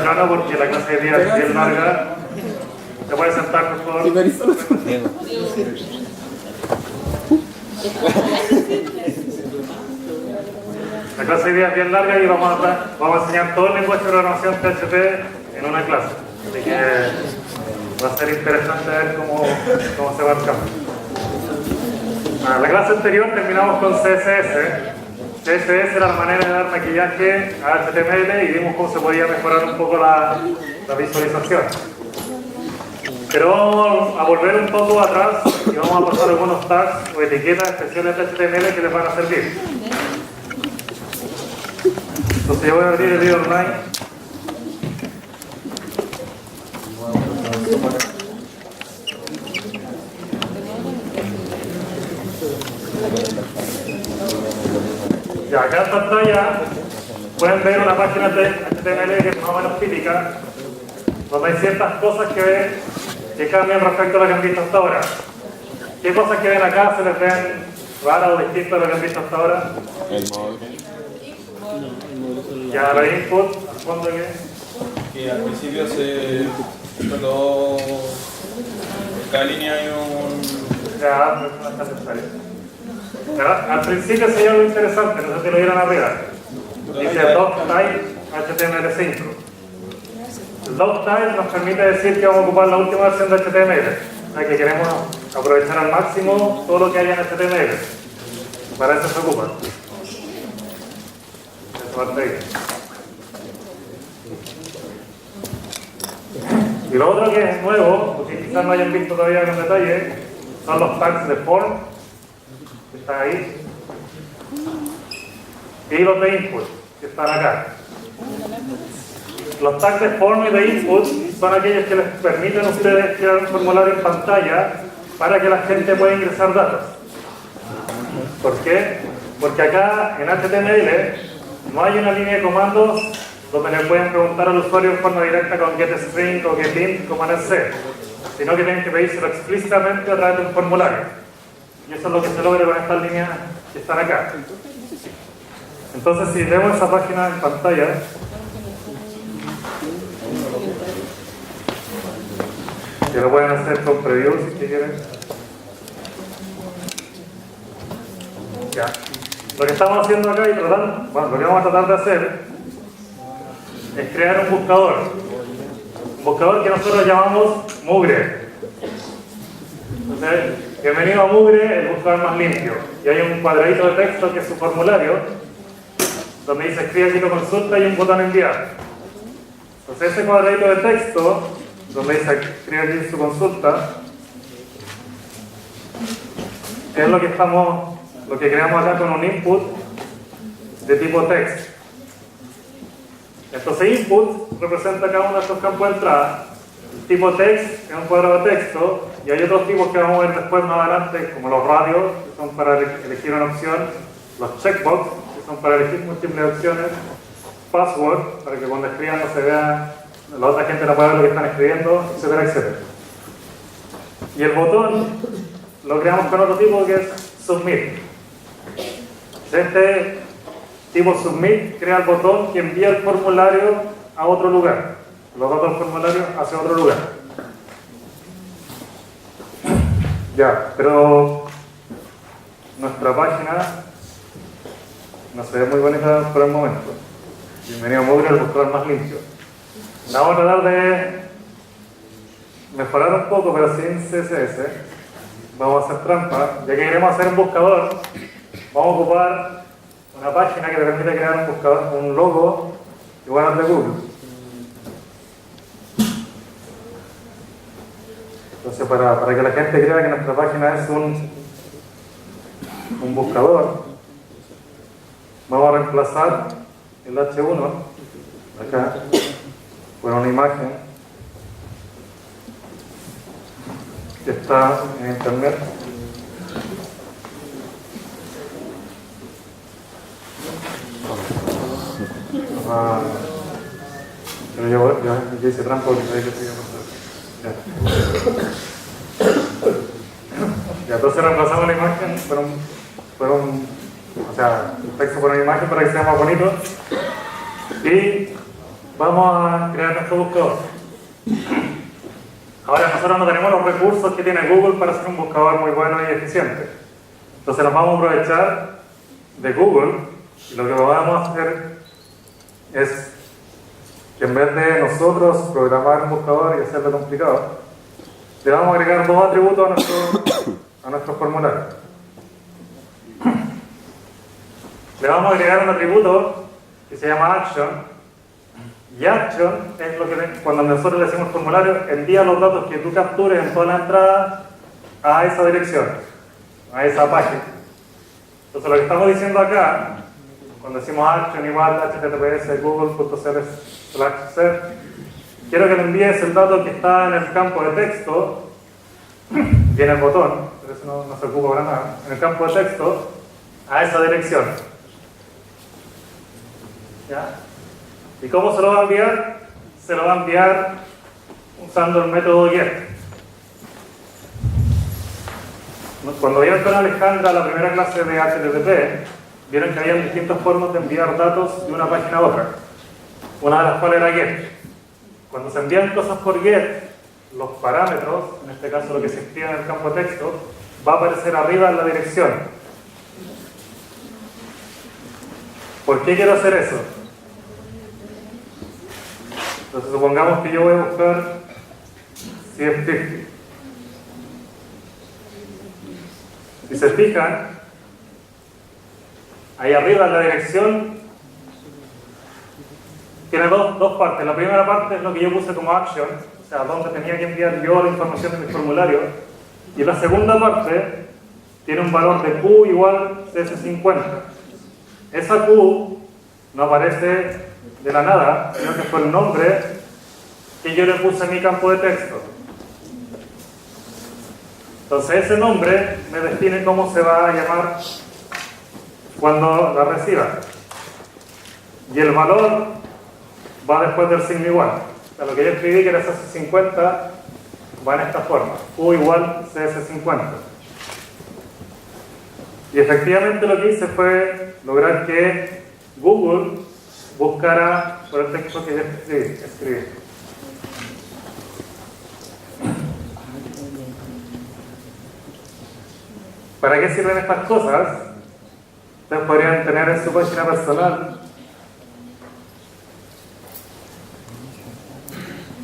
temprano porque la clase de día es bien larga. ¿Te puedes sentar, por favor? La clase de día es bien larga y vamos a enseñar todo el lenguaje de programación PHP en una clase. Así que va a ser interesante ver cómo se va el cambio. En la clase anterior terminamos con CSS. CSS era la manera de dar maquillaje a HTML y vimos cómo se podía mejorar un poco la visualización. Pero vamos a volver un poco atrás y vamos a pasar algunos tags o etiquetas especiales de HTML que les van a servir. Entonces yo voy a abrir el video online. Ya, acá en pantalla pueden ver una página de HTML que es más o menos típica, donde hay ciertas cosas que cambian respecto a lo que han visto hasta ahora. ¿Qué cosas que ven acá se les ven raras o distintas a lo que han visto hasta ahora? El módulo. Ya, la input, al fondo que al principio cuando cada línea hay un... Ya, no está necesario. Ya, al principio se llama algo interesante, no sé si lo vieron arriba. Dice doctype HTML5. El doctype nos permite decir que vamos a ocupar la última versión de HTML. O sea que queremos aprovechar al máximo todo lo que haya en HTML. Para eso se ocupa. Esa parte ahí. Y lo otro que es nuevo, porque quizás no hayan visto todavía con detalle, son los tags de form, que están ahí, y los de input, que están acá. Los tags de form y de input son aquellos que les permiten a ustedes crear un formulario en pantalla para que la gente pueda ingresar datos. ¿Por qué? Porque acá en HTML no hay una línea de comandos donde le pueden preguntar al usuario de forma directa con getString o getInt como en el C, sino que tienen que pedírselo explícitamente a través de un formulario. Y eso es lo que se logra con estas líneas que están acá. Entonces, si vemos esa página en pantalla, que lo pueden hacer con preview si quieren. Ya. Lo que estamos haciendo acá y tratando, bueno, lo que vamos a tratar de hacer es crear un buscador que nosotros llamamos Mugre. Entonces, bienvenido a Mugre, el buscador más limpio. Y hay un cuadradito de texto que es su formulario, donde dice escribe aquí tu consulta y un botón enviar. Entonces ese cuadradito de texto, donde dice escribe aquí su consulta, es lo que creamos acá con un input de tipo text. Entonces input representa cada uno de estos campos de entrada. El tipo text es un cuadrado de texto y hay otros tipos que vamos a ver después más adelante, como los radios, que son para elegir una opción, los checkbox, que son para elegir múltiples opciones, password, para que cuando escriban no se vea, la otra gente no pueda ver lo que están escribiendo, etcétera, etcétera. Y el botón lo creamos con otro tipo que es submit. Este tipo submit crea el botón que envía el formulario a otro lugar. Los datos del formulario hacia otro lugar. Ya, pero nuestra página no se ve muy bonita por el momento. Bienvenido a Mugre, el buscador más limpio. La vamos a tratar de mejorar un poco, pero sin CSS. Vamos a hacer trampa. Ya que queremos hacer un buscador, vamos a ocupar una página que te permite crear un buscador, un logo igual al de Google. Entonces, para que la gente crea que nuestra página es un buscador, vamos a reemplazar el H1 acá por una imagen que está en internet. Pero yo hice trampa porque sabía que se iba a pasar. Ya, entonces reemplazamos la imagen o sea, el texto por una imagen para que sea más bonito. Y vamos a crear nuestro buscador. Ahora nosotros no tenemos los recursos que tiene Google para hacer un buscador muy bueno y eficiente. Entonces nos vamos a aprovechar de Google y lo que vamos a hacer es que en vez de nosotros programar un buscador y hacerlo complicado, le vamos a agregar dos atributos a nuestro formulario. Le vamos a agregar un atributo que se llama action. Y action es lo que cuando nosotros le decimos formulario, envía los datos que tú captures en toda la entrada a esa dirección, a esa página. Entonces lo que estamos diciendo acá, cuando decimos action igual https google.cl/ser, quiero que le envíes el dato que está en el campo de texto, viene el botón, pero eso no se ocupa para nada, en el campo de texto, a esa dirección. ¿Ya? ¿Y cómo se lo va a enviar? Se lo va a enviar usando el método get. Cuando vieron con Alejandra la primera clase de HTTP, vieron que había distintas formas de enviar datos de una página a otra. Una de las cuales era get. Cuando se envían cosas por get, los parámetros, en este caso lo que se escribe en el campo de texto, va a aparecer arriba en la dirección. ¿Por qué quiero hacer eso? Entonces supongamos que yo voy a buscar CF50. Si se fijan, ahí arriba en la dirección tiene dos partes. La primera parte es lo que yo puse como action, o sea, donde tenía que enviar yo la información de mi formulario. Y la segunda parte tiene un valor de Q igual CS50. Esa Q no aparece de la nada, sino que fue el nombre que yo le puse en mi campo de texto. Entonces ese nombre me define cómo se va a llamar cuando la reciba. Y el valor va después del signo igual. O sea, lo que yo escribí que era CS50 va en esta forma, Q igual CS50. Y efectivamente lo que hice fue lograr que Google buscara por el texto que yo escribí. ¿Para qué sirven estas cosas? Ustedes podrían tener en su página personal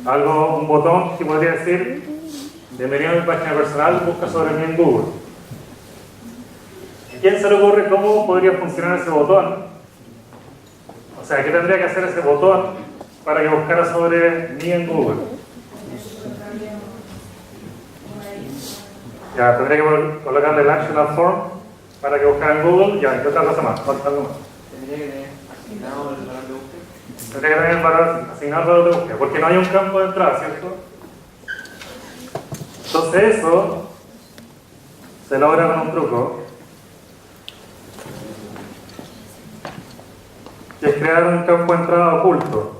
un botón que podría decir: bienvenido a mi página personal, busca sobre mí en Google. ¿A quién se le ocurre cómo podría funcionar ese botón? O sea, ¿qué tendría que hacer ese botón para que buscara sobre mí en Google? Ya, tendría que colocarle el actional form para que buscara en Google. Ya, ¿qué otra cosa más? Falta algo más. Tendría que tener asignado el valor de búsqueda. Tendría que tener el valor asignado al valor de búsqueda, porque no hay un campo de entrada, ¿cierto? Entonces eso se logra con un truco, que es crear un campo de entrada oculto.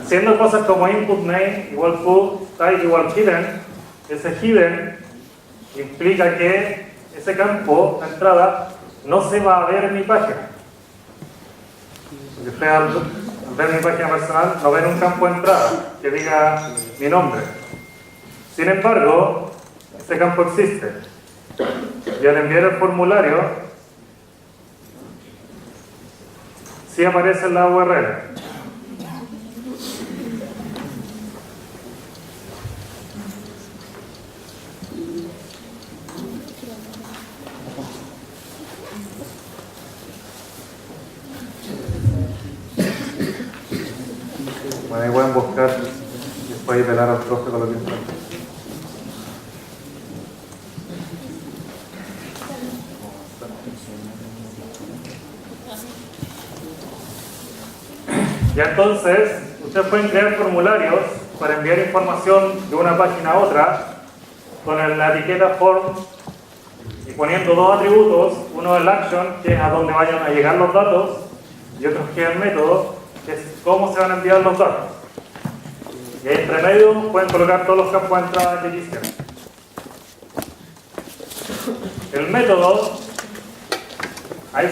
Haciendo cosas como input name igual food, type igual hidden, ese hidden implica que ese campo de entrada no se va a ver en mi página. Porque ustedes al ver mi página personal no ven un campo de entrada que diga mi nombre. Sin embargo, ese campo existe. Y al enviar el formulario, sí aparece en la URL. Bueno, ahí pueden buscar y después pelar al profe con lo que está. Ya entonces, ustedes pueden crear formularios para enviar información de una página a otra con la etiqueta form y poniendo dos atributos, uno el action, que es a donde vayan a llegar los datos, y otro que es el método, que es cómo se van a enviar los datos. Y ahí entre medio pueden colocar todos los campos de entrada que quisieran. El método Hay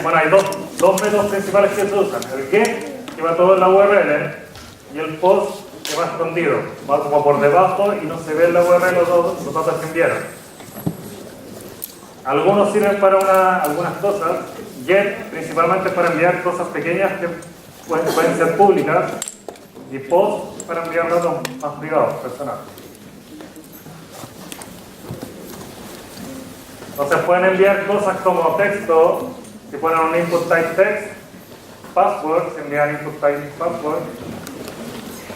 dos métodos principales que se usan. El get, que va todo en la URL, y el post, que va escondido. Va como por debajo y no se ve en la URL los datos que enviaron. Algunos sirven para algunas cosas. Get, principalmente para enviar cosas pequeñas que pueden ser públicas. Y post, para enviar datos más privados, personales. Entonces pueden enviar cosas como texto, si ponen un input type text, password, si envían input type password,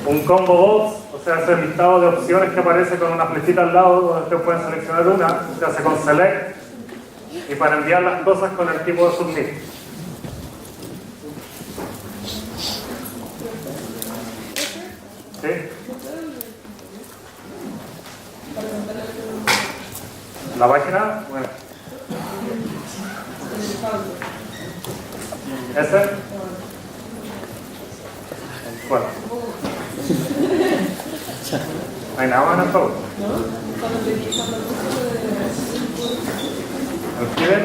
un combo box, o sea, ese listado de opciones que aparece con una flechita al lado donde ustedes pueden seleccionar una, se hace con select, y para enviar las cosas con el tipo de submit. ¿Sí? ¿La página? Bueno. ¿Ese? ¿Cuál? ¿No hay nada más en el juego? ¿El Fiber?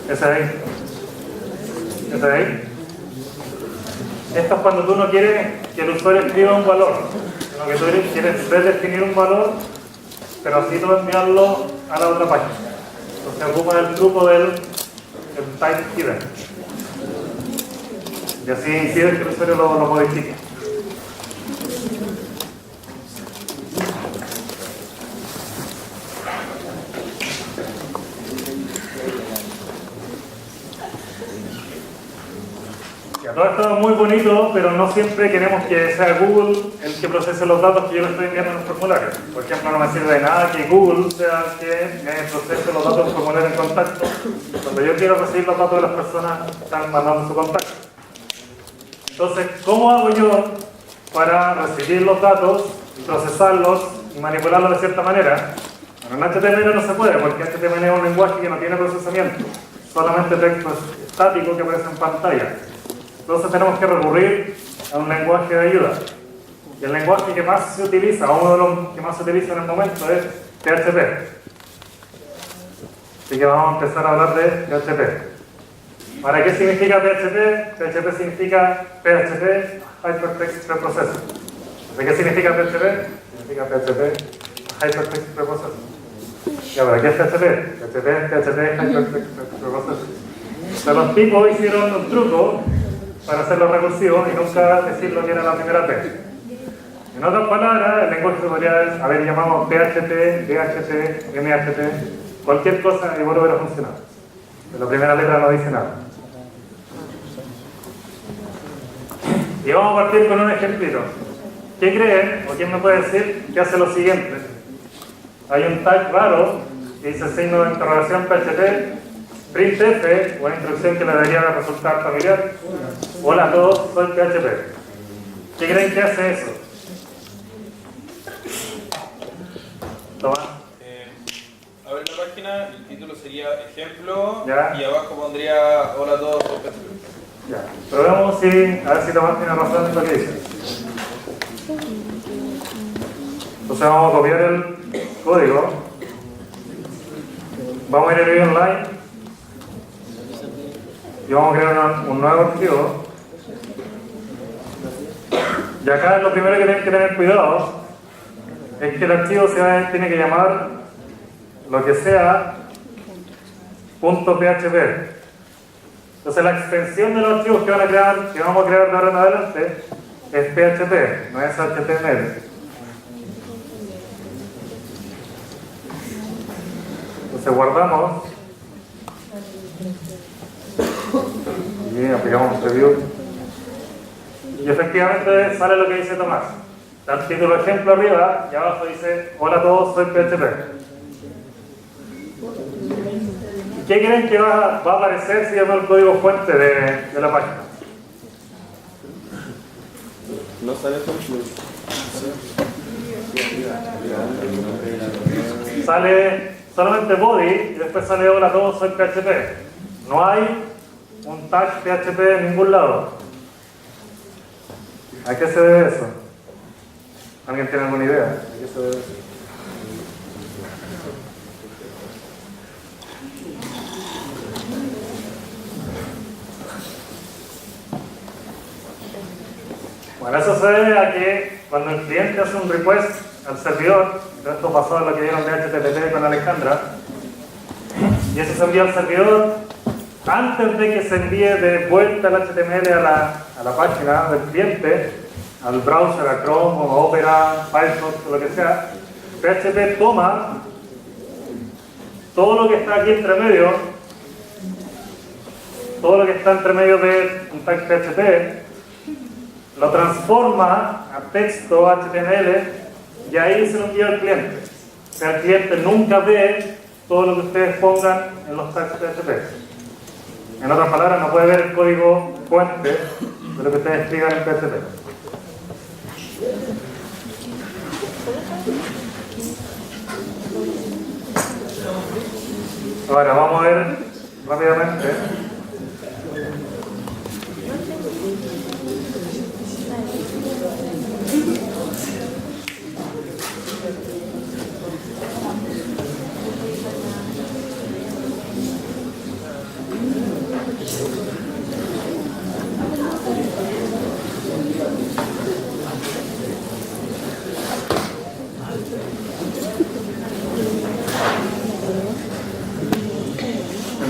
¿Ese de ahí? ¿Ese de ahí? Esto es cuando tú no quieres que el usuario escriba un valor, sino que tú quieres redefinir un valor, pero así no enviarlo a la otra página. Entonces ocupa el truco del type hidden. Y así impide que el usuario lo modifique. Todo esto es muy bonito, pero no siempre queremos que sea Google el que procese los datos que yo le estoy enviando en el formulario. Por ejemplo, no me sirve de nada que Google sea el que me procese los datos del formulario en contacto, cuando yo quiero recibir los datos de las personas que están mandando su contacto. Entonces, ¿cómo hago yo para recibir los datos, procesarlos y manipularlos de cierta manera? Bueno, en HTML no se puede, porque HTML es un lenguaje que no tiene procesamiento, solamente texto estático que aparece en pantalla. Entonces tenemos que recurrir a un lenguaje de ayuda. Y el lenguaje que más se utiliza, o uno de los que más se utiliza en el momento, es PHP. Así que vamos a empezar a hablar de PHP. ¿Para qué significa PHP? PHP significa PHP Hypertext Preprocessor. ¿De qué significa PHP? Significa PHP Hypertext Preprocessor. ¿Y ahora qué es PHP? PHP Hypertext Preprocessor. O sea, los tipos hicieron un truco para hacerlo recursivo y nunca decir lo que era la primera vez. En otras palabras, el lenguaje se podría haber llamado PHP, DHT, MHT, cualquier cosa y vuelve a funcionar. Pero la primera letra no dice nada. Y vamos a partir con un ejemplito. ¿Qué creen, o quién me puede decir, que hace lo siguiente? Hay un tag raro que dice signo de interrogación PHP, printf, una instrucción que le debería resultar familiar. Hola a todos, soy PHP. ¿Qué creen que hace eso? Toma. Abrir la página, el título sería ejemplo, ¿Ya? Y abajo pondría hola a todos, soy PHP. Ya. Probemos si, a ver si Tomás tiene razón en lo que dice. Entonces vamos a copiar el código. Vamos a ir a View Online. Y vamos a crear un nuevo archivo. Y acá lo primero que tienen que tener cuidado es que el archivo tiene que llamar lo que sea .php. Entonces la extensión de los archivos que vamos a crear de ahora en adelante es PHP, no es HTML. Entonces guardamos y aplicamos preview y efectivamente sale lo que dice Tomás. Está el título ejemplo arriba y abajo dice hola a todos, soy PHP. ¿Qué creen que va a aparecer si llamo el código fuente de la página? No sale todo. Sale solamente body y después sale hola a todos, soy PHP. No hay un tag PHP en ningún lado. ¿A qué se debe eso? ¿Alguien tiene alguna idea? ¿A qué se debe eso? Bueno, eso se debe a que cuando el cliente hace un request al servidor, esto pasó a lo que vieron de HTTP con Alejandra, y eso se envía al servidor, antes de que se envíe de vuelta el HTML a la página del cliente, al browser, a Chrome, o a Opera, Firefox, o lo que sea, PHP toma todo lo que está aquí entre medio, todo lo que está entre medio de un tag PHP, lo transforma a texto HTML y ahí se lo envía al cliente. O sea, el cliente nunca ve todo lo que ustedes pongan en los tags PHP. En otras palabras, no puede ver el código fuente de lo que ustedes escriban en PHP. Ahora vamos a ver rápidamente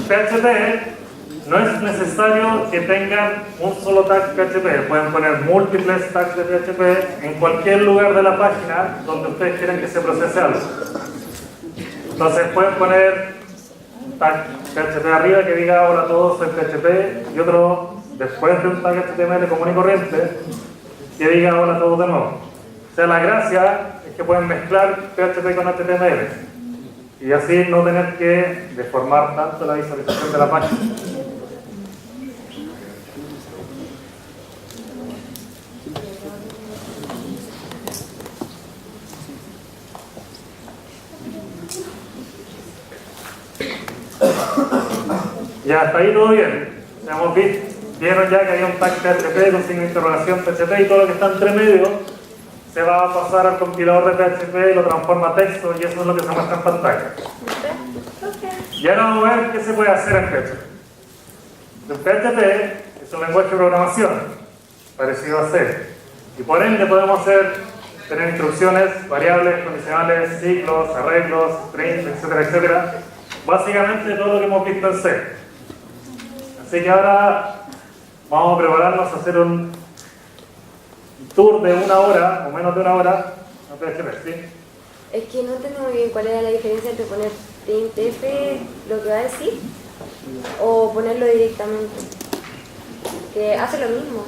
PHP. No es necesario que tengan un solo tag PHP, pueden poner múltiples tags de PHP en cualquier lugar de la página donde ustedes quieren que se procese algo. Entonces pueden poner un tag PHP arriba que diga hola a todos, soy PHP, y otro después de un tag HTML común y corriente que diga hola a todos de nuevo. O sea, la gracia es que pueden mezclar PHP con HTML y así no tener que deformar tanto la visualización de la página. Ya, hasta ahí todo bien. Vieron ya que hay un tag PHP con signo de interrogación PHP y todo lo que está entre medio se va a pasar al compilador de PHP y lo transforma a texto y eso es lo que se muestra en pantalla. Y ahora vamos a ver qué se puede hacer en PHP. El PHP es un lenguaje de programación parecido a C y por ende podemos tener instrucciones, variables, condicionales, ciclos, arreglos, strings, etcétera, etcétera. Básicamente todo lo que hemos visto en C. Así que ahora vamos a prepararnos a hacer un tour de 1 hora o menos de 1 hora en PHP, ¿sí? Es que no entiendo muy bien cuál era la diferencia entre poner printf, lo que va a decir, o ponerlo directamente. Que hace lo mismo.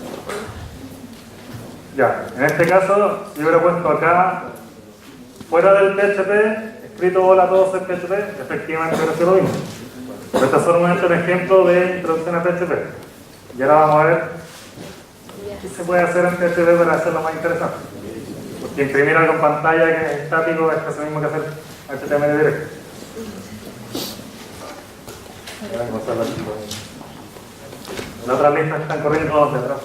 Ya, en este caso, si hubiera puesto acá, fuera del PHP, escrito hola a todos en PHP, efectivamente hubiera sido lo mismo. Pero este es solamente un ejemplo de introducción a PHP. Y ahora vamos a ver qué se puede hacer en PHP para hacerlo más interesante. Porque imprimir algo en pantalla que es estático es casi lo mismo que hacer HTML directo. Las otras listas están corriendo todos detrás.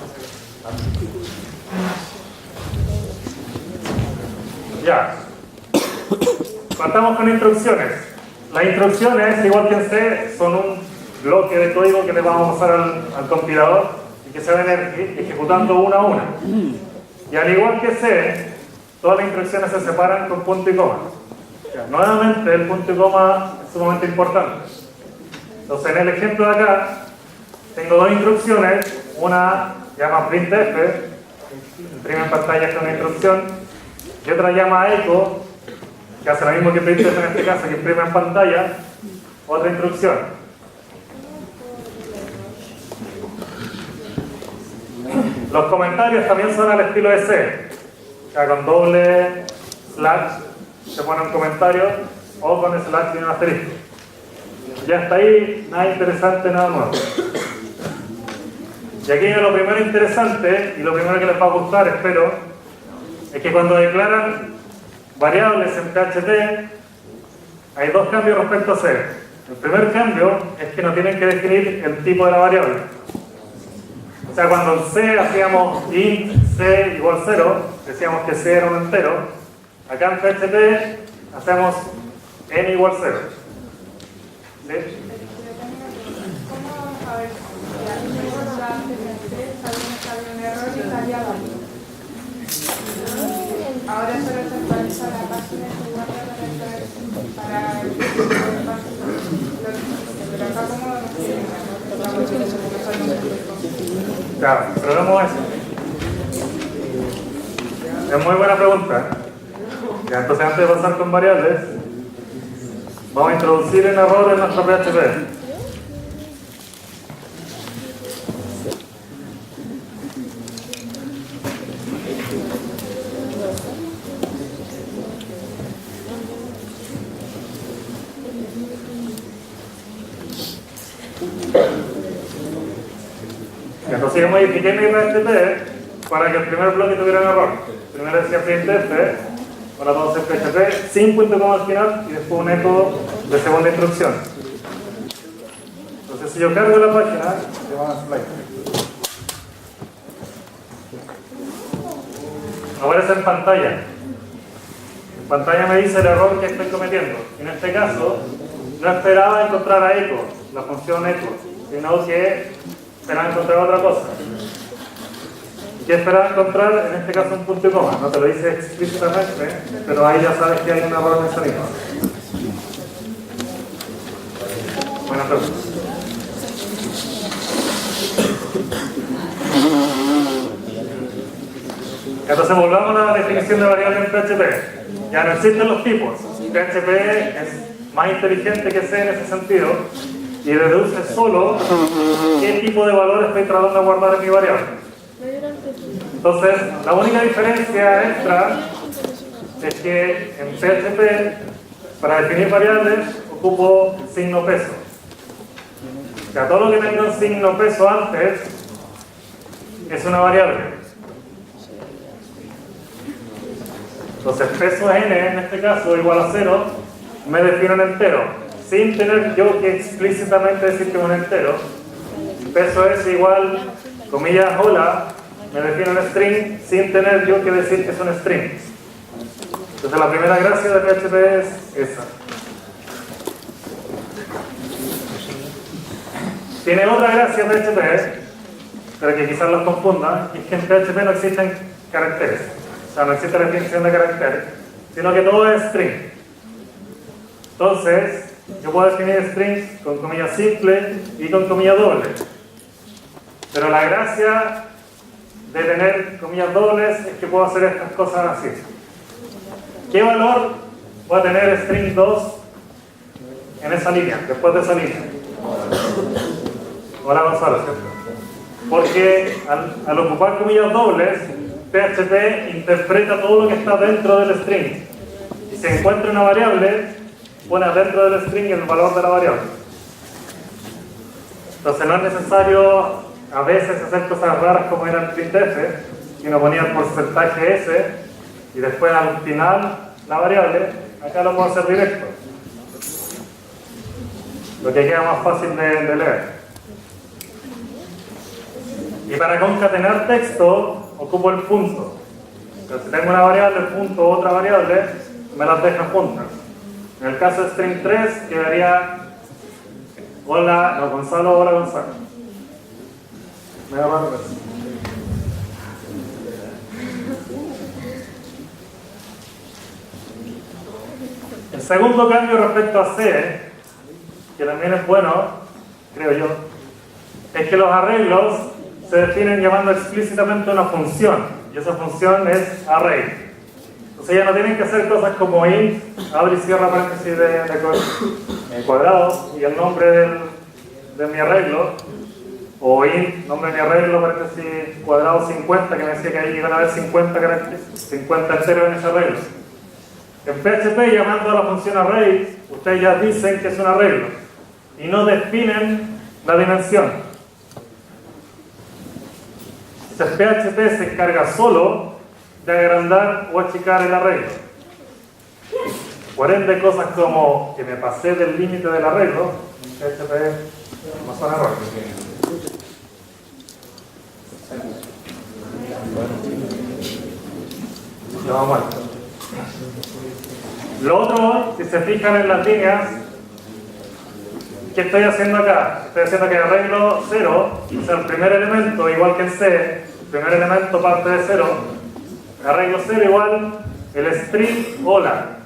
Ya. Partamos con instrucciones. Las instrucciones, igual que en C, son un bloque de código que le vamos a pasar al compilador y que se van ejecutando una a una. Y al igual que C, todas las instrucciones se separan con punto y coma. Ya, nuevamente, el punto y coma es sumamente importante. Entonces, en el ejemplo de acá, tengo 2 instrucciones. Una llama printf, imprime en pantalla esta una instrucción, y otra llama echo, que hace lo mismo que printf en este caso, que imprime en pantalla, otra instrucción. Los comentarios también son al estilo de C, o sea, con doble slash se pone un comentario o con slash y un asterisco. Ya está ahí, nada interesante, nada nuevo. Y aquí viene lo primero interesante y lo primero que les va a gustar, espero, es que cuando declaran variables en PHP hay 2 cambios respecto a C. El primer cambio es que no tienen que definir el tipo de la variable. O sea, cuando en C hacíamos int C igual 0, decíamos que C era un entero. Acá en PHP hacemos n igual 0. ¿Sí? ahora solo se actualiza la página de guarda para pero acá como no tiene Claro, pero vemos eso. Es muy buena pregunta. Ya, entonces antes de pasar con variables, vamos a introducir el error en nuestro PHP. Entonces yo modifiqué mi PHP para que el primer bloque tuviera un error. Primero decía printf, ahora vamos a hacer PHP sin punto coma al final y después un eco de segunda instrucción. Entonces si yo cargo la página, le van a slide. Aparece en pantalla. En pantalla me dice el error que estoy cometiendo. En este caso, no esperaba encontrar a echo, la función echo, sino que esperaba encontrar otra cosa. ¿Qué esperaba encontrar? En este caso un punto y coma. No te lo dice explícitamente, pero ahí ya sabes que hay un error en el sonido. Buena pregunta. Entonces volvamos a la definición de variable en PHP. Ya no existen los tipos. PHP es más inteligente que C en ese sentido y deduce solo qué tipo de valor estoy tratando de guardar en mi variable. Entonces, la única diferencia extra es que en PHP, para definir variables, ocupo signo peso. O sea, todo lo que tenga un signo peso antes es una variable. Entonces, peso n, en este caso, igual a 0, me defino un entero. Sin tener yo que explícitamente decir que es un entero. Peso es igual, comillas, hola, me defino un string sin tener yo que decir que es un string. Entonces la primera gracia de PHP es esa. Tiene otra gracia PHP, pero que quizás los confunda, y es que en PHP no existen caracteres. O sea, no existe la definición de carácter, sino que todo es string. Entonces, yo puedo definir strings con comillas simple y con comillas doble. Pero la gracia de tener comillas dobles es que puedo hacer estas cosas así. ¿Qué valor voy a tener string 2 en esa línea, después de esa línea? Hola Gonzalo, ¿cierto? Porque al ocupar comillas dobles, PHP interpreta todo lo que está dentro del string. Y si encuentra una variable, pone dentro del string el valor de la variable. Entonces no es necesario a veces hacer cosas raras como era en printf, sino ponía el porcentaje S y después al final la variable. Acá lo puedo hacer directo, lo que queda más fácil de leer. Y para concatenar texto ocupo el punto. Entonces, si tengo una variable, el punto o otra variable, me las deja juntas. En el caso de string 3 quedaría hola, no, Gonzalo, hola Gonzalo. Me da raro eso. El segundo cambio respecto a C, que también es bueno, creo yo, es que los arreglos se definen llamando explícitamente una función, y esa función es array. Entonces ya no tienen que hacer cosas como int, abre y cierra paréntesis de cuadrado, y el nombre de mi arreglo, o int, nombre de mi arreglo, paréntesis cuadrado 50, que me decía que ahí iban a haber 50 enteros en ese arreglo. En PHP, llamando a la función array, ustedes ya dicen que es un arreglo, y no definen la dimensión. Entonces PHP se encarga solo de agrandar o achicar el arreglo. Por ende, cosas como que me pasé del límite del arreglo, en PHP no son errores. Lo vamos a ver. Lo otro, si se fijan en las líneas, ¿qué estoy haciendo acá? Estoy haciendo que arreglo 0, o sea, el primer elemento, igual que en C, el primer elemento parte de 0, arreglo 0 igual el string hola.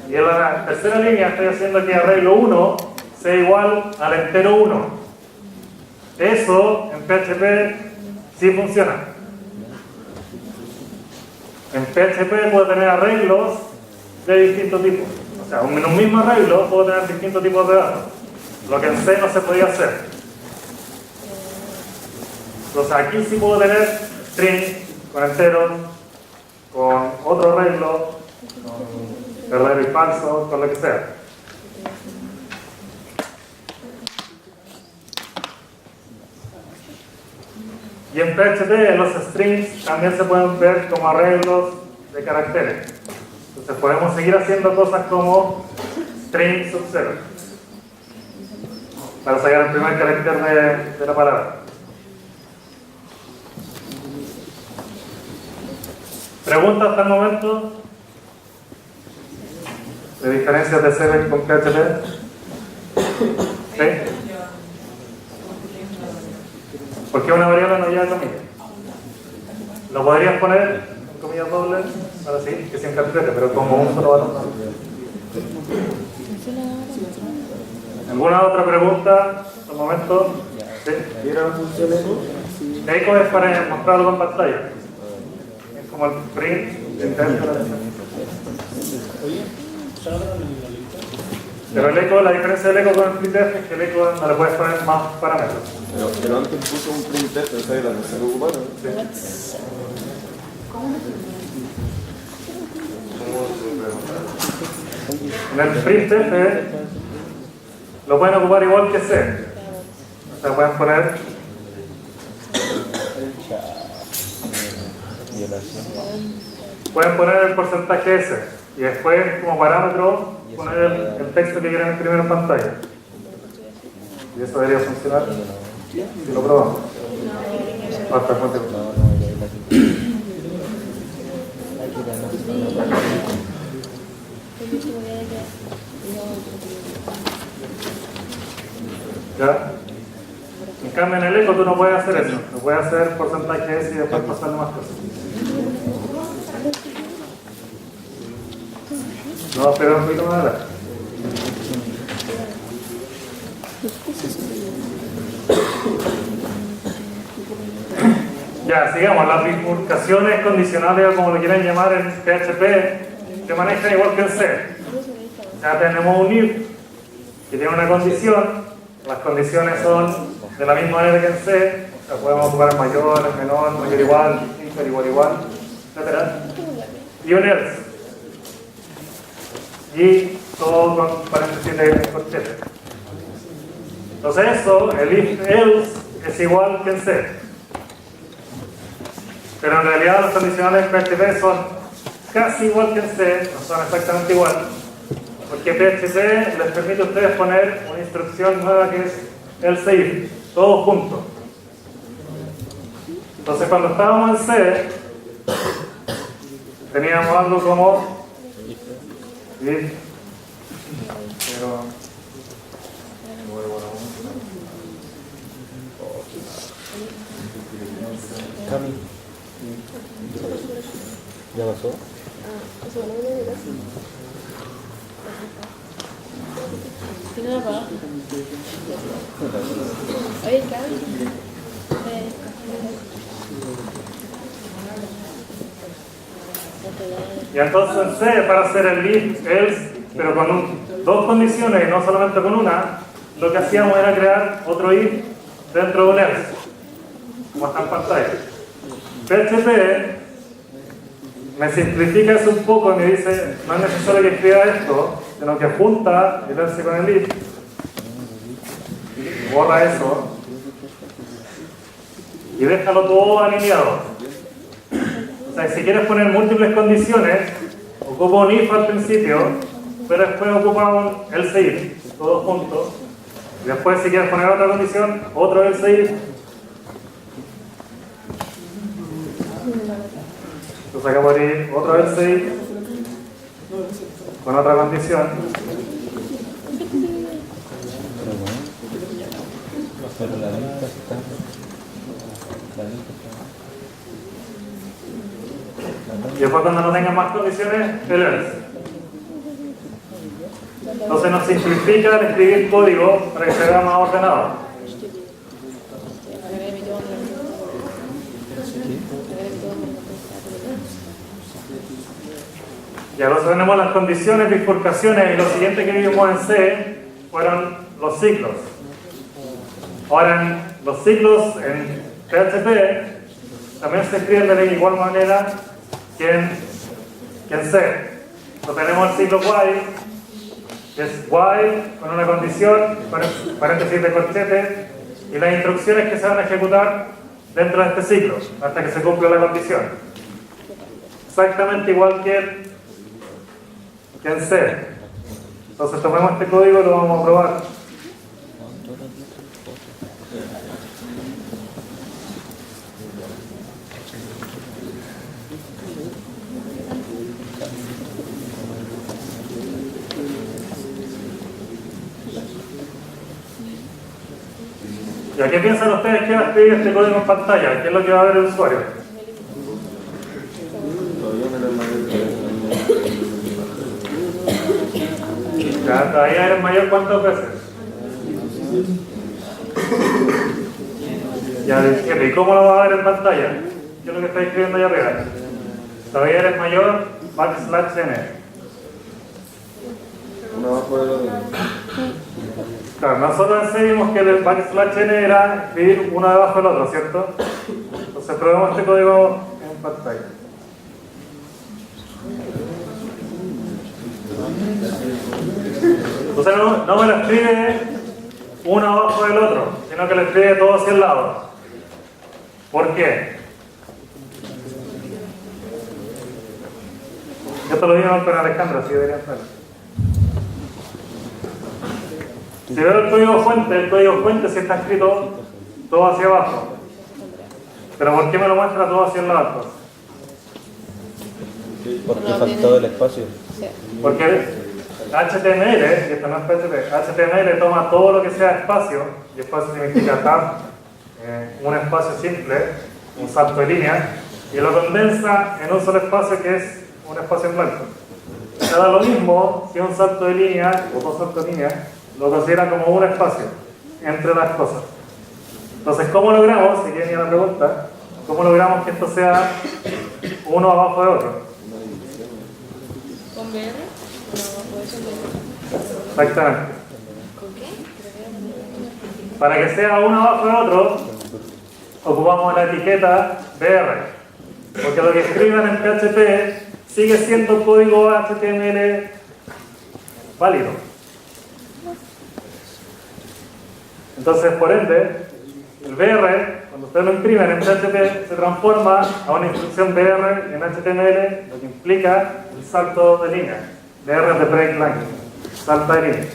Y en la tercera línea estoy haciendo que arreglo 1 sea igual al entero 1. Eso en PHP sí funciona. En PHP puedo tener arreglos de distintos tipos. O sea, en un mismo arreglo puedo tener distintos tipos de datos. Lo que en C no se podía hacer. Entonces aquí sí puedo tener string con enteros, con otro arreglo, con verdadero y falso, con lo que sea. Y en PHP los strings también se pueden ver como arreglos de caracteres. Entonces podemos seguir haciendo cosas como string sub 0 para sacar el primer carácter de la palabra. ¿Preguntas hasta el momento? ¿De diferencias de C con PHP? ¿Sí? ¿Por qué una variable no lleva comillas? Lo podrías poner en comillas dobles para sí, que se interprete, pero como un solo valor. ¿Alguna otra pregunta hasta el momento? ¿Sí? Eco es para mostrarlo en pantalla. Es como el print interno de la lección. Pero el eco, la diferencia del eco con el printf es que el eco no le puedes poner más parámetros. Pero antes puso un printf, o sea, la que se ocuparon. Sí. En el printf lo pueden ocupar igual que C. O sea, pueden poner el porcentaje S y después como parámetro poner el texto que quieren imprimir en pantalla. Y eso debería funcionar si lo probamos. Hasta cuánto. ¿Ya? En cambio en el eco tú no puedes hacer eso. No puedes hacer porcentaje S y después pasarle más cosas. No, pero un poquito más adelante. Ya, sigamos. Las bifurcaciones condicionales, o como lo quieran llamar en PHP, se manejan igual que en C. Ya tenemos un if que tiene una condición. Las condiciones son de la misma manera que en C. O sea, podemos ocupar mayor, menor, mayor igual, inferior igual, etc. Y un else. Y todo con paréntesis de corchete. Entonces eso, el if else, es igual que en C. Pero en realidad los condicionales en PHP son casi igual que en C, no son exactamente igual. Porque PHP les permite a ustedes poner una instrucción nueva que es else if, todos juntos. Entonces cuando estábamos en C, teníamos algo como if, pero ¿Ya pasó? ¿Tiene una paga? Oye, ¿qué hago? y entonces en C, para hacer el if, else, pero con dos condiciones y no solamente con una, lo que hacíamos era crear otro if dentro de un else, como está en pantalla. PHP me simplifica eso un poco y me dice, no es necesario que escriba esto, sino que junta el else con el if, y borra eso, y déjalo todo alineado. O sea, si quieres poner múltiples condiciones, ocupa un if al principio, pero después ocupa un else if, todos juntos. Y después, si quieres poner otra condición, otro else if. Entonces acá por ir otro else if con otra condición. Pero la lista está. La lista está. Y después cuando no tengan más condiciones, el else. Entonces nos simplifica el escribir código para que se vea más ordenado. Y ahora tenemos las condiciones, bifurcaciones, y lo siguiente que vimos en C fueron los ciclos. Ahora los ciclos en PHP también se escriben de la igual manera que en C. Entonces tenemos el ciclo while, que es while con una condición, paréntesis de corchete, y las instrucciones que se van a ejecutar dentro de este ciclo, hasta que se cumpla la condición. Exactamente igual que en C. Entonces tomemos este código y lo vamos a probar. ¿Y a qué piensan ustedes que va a escribir este código en pantalla? ¿Qué es lo que va a ver el usuario? Ya, todavía eres mayor, ¿cuántas veces? Ya, ¿y cómo lo va a ver en pantalla? ¿Qué es lo que está escribiendo ahí arriba? Todavía eres mayor, \n. Claro, nosotros vimos que el \n era escribir uno debajo del otro, ¿cierto? Entonces probemos este código en pantalla. Entonces no me lo escribe uno abajo del otro, sino que lo escribe todo hacia el lado. ¿Por qué? Esto lo vimos con Alejandro, así deberían saber. Si veo el código fuente sí está escrito todo hacia abajo. Pero ¿por qué me lo muestra todo hacia el lado? Porque faltó el espacio. Porque HTML, y esto no es PHP, HTML toma todo lo que sea espacio, y espacio significa tab, un espacio simple, un salto de línea, y lo condensa en un solo espacio que es un espacio en blanco. Se da lo mismo si un salto de línea o dos saltos de línea lo considera como un espacio entre las cosas. Entonces, ¿cómo logramos, si quieren ir a la pregunta, cómo logramos que esto sea uno abajo de otro? ¿Con BR? Exactamente. ¿Con qué? Para que sea uno abajo de otro, ocupamos la etiqueta BR. Porque lo que escriban en PHP sigue siendo código HTML válido. Entonces, por ende, el BR, cuando ustedes lo imprimen en PHP, se transforma a una instrucción BR en HTML, lo que implica el salto de línea. BR de break line, salta de línea.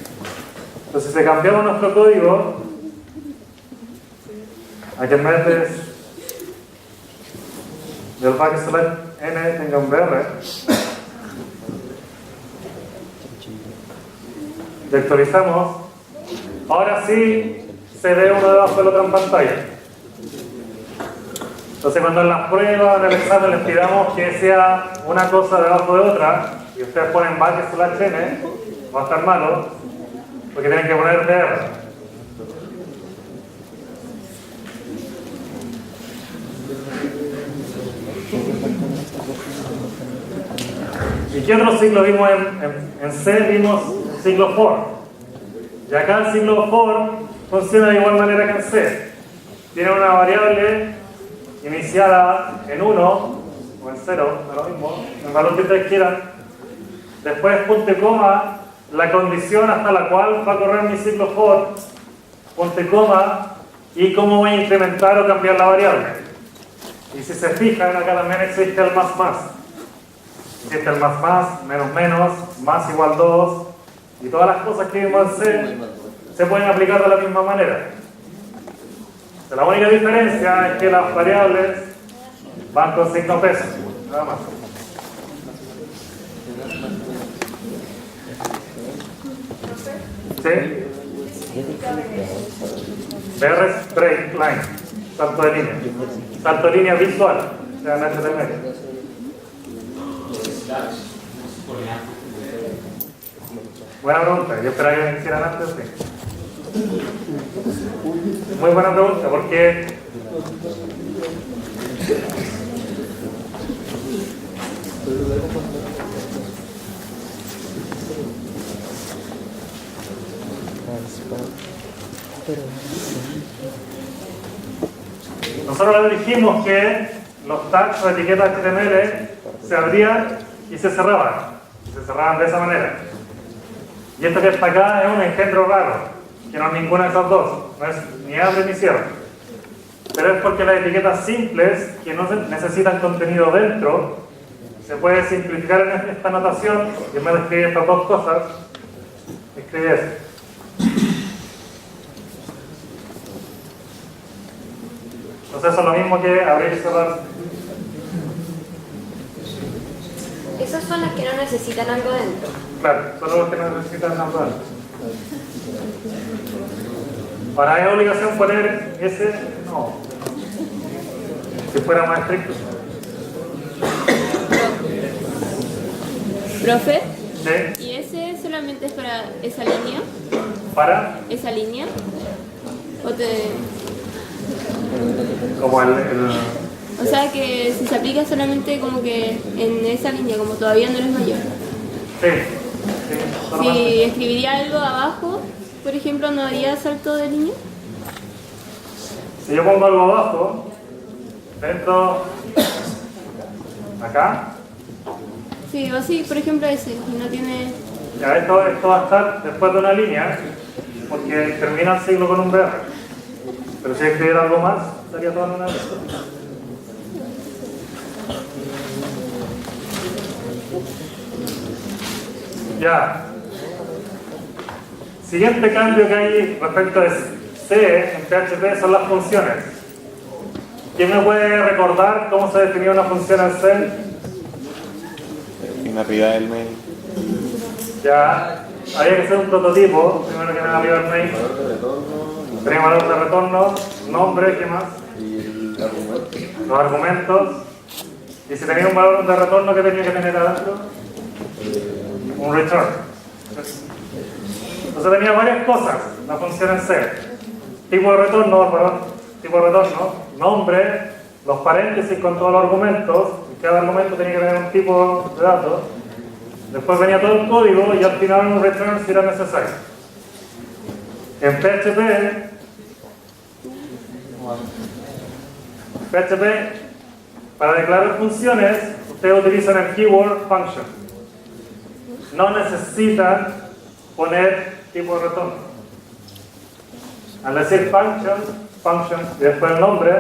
Entonces, si cambiamos nuestro código, a que en vez del backslash n tenga un BR, y actualizamos, ahora sí se ve uno debajo del otro en pantalla. Entonces cuando en las pruebas, en el examen les pidamos que sea una cosa debajo de otra, y ustedes ponen \n, va a estar malo, porque tienen que poner BR. ¿Y qué otro ciclo vimos en C? Vimos el ciclo for. Y acá el ciclo for funciona de igual manera que en C. Tiene una variable iniciada en 1 o en 0, da lo mismo, el valor que ustedes quieran. Después punto y coma, la condición hasta la cual va a correr mi ciclo for, punto y coma, y cómo voy a incrementar o cambiar la variable. Y si se fijan, acá también existe el más más. Existe el más más, menos menos, más igual 2, y todas las cosas que vimos en C se pueden aplicar de la misma manera. La única diferencia es que las variables van con signo peso, nada más. ¿Sí? BR es break line, salto de línea. Salto de línea visual, o sea, en HTML. Buena pregunta, yo esperaba que me hicieran antes, sí. Muy buena pregunta, porque nosotros le dijimos que los tags o etiquetas HTML se abrían y se cerraban. Se cerraban de esa manera. Y esto que está acá es un engendro raro, que no es ninguna de esas dos. No es ni abre ni cierra. Pero es porque las etiquetas simples, que no necesitan contenido dentro, se puede simplificar en esta notación, y en vez de escribir estas dos cosas, escribe eso. Entonces eso es lo mismo que abrir y cerrar. Esas son las que no necesitan algo dentro. Claro, solo los que no necesitan algo dentro. ¿Para es obligación poner ese? No. Si fuera más estricto. Profe, ¿Sí? ¿y ese solamente es para esa línea? ¿Para? ¿Esa línea? ¿O te...? Como el O sea que si se aplica solamente como que en esa línea, como todavía no eres mayor. sí. Sí, solamente. Si escribiría algo abajo, por ejemplo, ¿no haría salto de línea? Si yo pongo algo abajo, dentro, acá, Sí, o así, por ejemplo ese, y no tiene... ya esto va a estar después de una línea, porque termina el siglo con un BR. Pero si escribiera algo más, estaría todo en una línea. Ya. Siguiente cambio que hay respecto de C en PHP son las funciones. ¿Quién me puede recordar cómo se definía una función en C? En la privada del mail. Ya. Había que hacer un prototipo, primero que nada arriba del main. Tenía valor de retorno, nombre, ¿qué más? Y el argumento. Los argumentos. Y si tenía un valor de retorno, ¿qué tenía que tener adentro? Un return. Entonces tenía varias cosas la función en C. Tipo de retorno, nombre, los paréntesis con todos los argumentos, y cada argumento tenía que tener un tipo de datos. Después venía todo el código y al final un return si era necesario. En PHP, para declarar funciones, ustedes utilizan el keyword function. No necesitan poner tipo de retorno. Al decir function y después el nombre,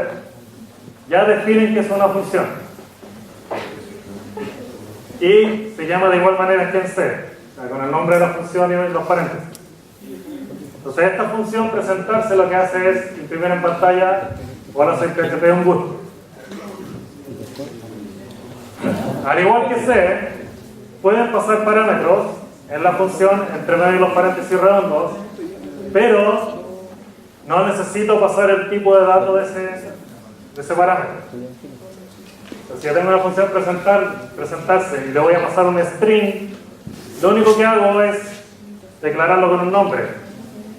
ya definen que es una función. Y se llama de igual manera que en C, o sea, con el nombre de la función y los paréntesis. Entonces esta función presentarse lo que hace es imprimir en pantalla, ahora soy PHP un gusto. Al igual que C, pueden pasar parámetros en la función entre medio de los paréntesis redondos, pero no necesito pasar el tipo de dato de ese parámetro. Entonces, si yo tengo una función presentarse y le voy a pasar un string, lo único que hago es declararlo con un nombre.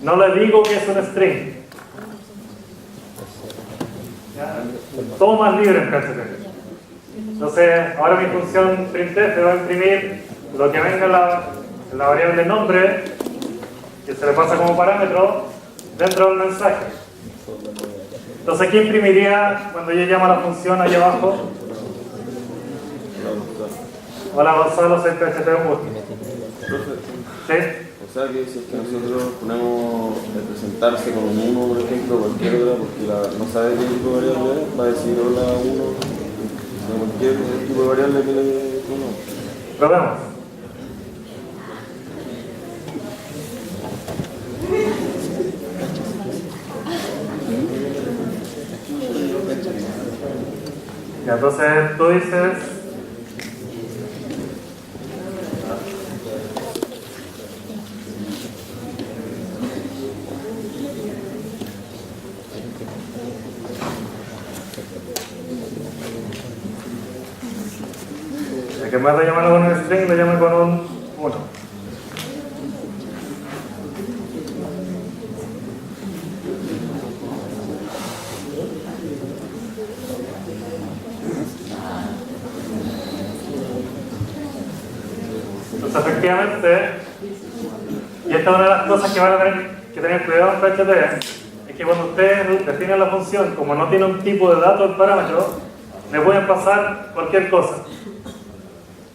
No le digo que es un string. ¿Ya? Todo más libre en PHP. Entonces, ahora mi función printf va a imprimir lo que venga en la variable nombre, que se le pasa como parámetro, dentro del mensaje. Entonces, ¿qué imprimiría cuando yo llamo a la función allá abajo? Hola Gonzalo, soy PHP Augusto. ¿Sí? O sea que si es que nosotros ponemos presentarse con un 1, por ejemplo, cualquier otra, porque no sabe qué tipo de variable es, va a decir hola 1, cualquier tipo de variable que le ponga. Probemos. Y entonces tú dices el que en vez de llamarlo con un string lo llame con un 1. efectivamente, y esta es una de las cosas que van a tener que tener cuidado en PHP, es que cuando ustedes definen la función, como no tiene un tipo de dato el parámetro, le pueden pasar cualquier cosa.